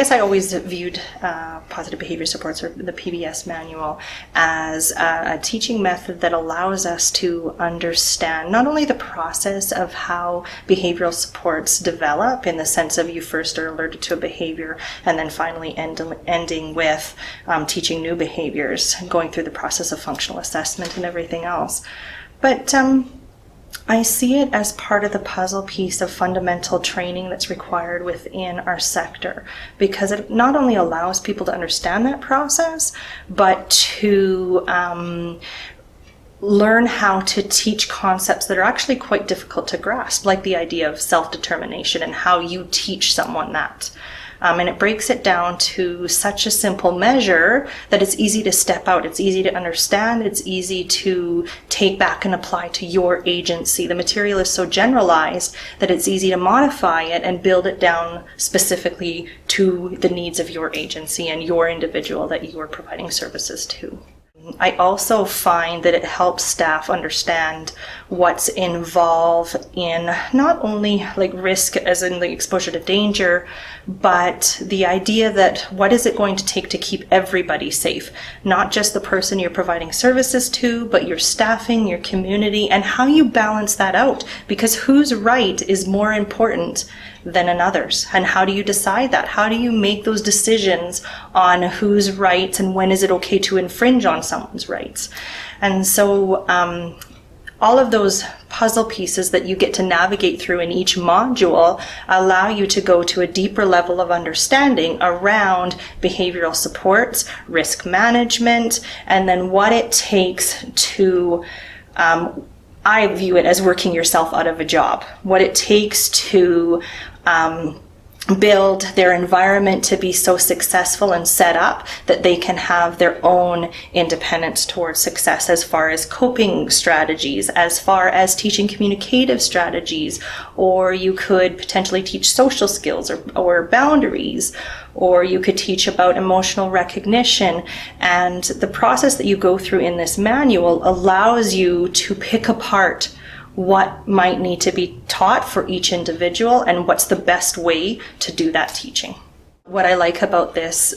guess I always viewed Positive Behaviour Supports, or the PBS manual, as a teaching method that allows us to understand not only the process of how behavioral supports develop, in the sense of you first are alerted to a behavior and then finally ending with teaching new behaviors, going through the process of functional assessment and everything else. But I see it as part of the puzzle piece of fundamental training that's required within our sector, because it not only allows people to understand that process, but to learn how to teach concepts that are actually quite difficult to grasp, like the idea of self-determination and how you teach someone that. And it breaks it down to such a simple measure that it's easy to step out, it's easy to understand, it's easy to take back and apply to your agency. The material is so generalized that it's easy to modify it and build it down specifically to the needs of your agency and your individual that you are providing services to. I also find that it helps staff understand what's involved in not only like risk as in the exposure to danger, but the idea that what is it going to take to keep everybody safe, not just the person you're providing services to, but your staffing, your community, and how you balance that out, because whose right is more important than another's, and how do you decide that? How do you make those decisions on whose rights and when is it okay to infringe on someone's rights? And so all of those puzzle pieces that you get to navigate through in each module allow you to go to a deeper level of understanding around behavioral supports, risk management, and then what it takes to I view it as working yourself out of a job, what it takes to build their environment to be so successful and set up that they can have their own independence towards success, as far as coping strategies, as far as teaching communicative strategies, or you could potentially teach social skills or boundaries, or you could teach about emotional recognition. And the process that you go through in this manual allows you to pick apart what might need to be taught for each individual and what's the best way to do that teaching. What I like about this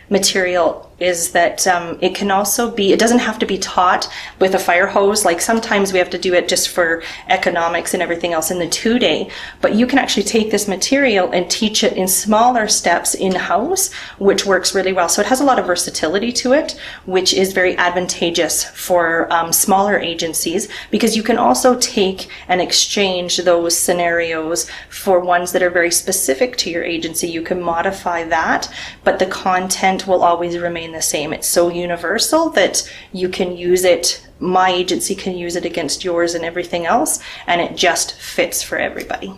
material is that it can also be, it doesn't have to be taught with a fire hose. Like sometimes we have to do it just for economics and everything else in the 2-day, but you can actually take this material and teach it in smaller steps in-house, which works really well. So it has a lot of versatility to it, which is very advantageous for smaller agencies, because you can also take and exchange those scenarios for ones that are very specific to your agency. You can modify that, but the content will always remain the same. It's so universal that you can use it, my agency can use it against yours and everything else, and it just fits for everybody.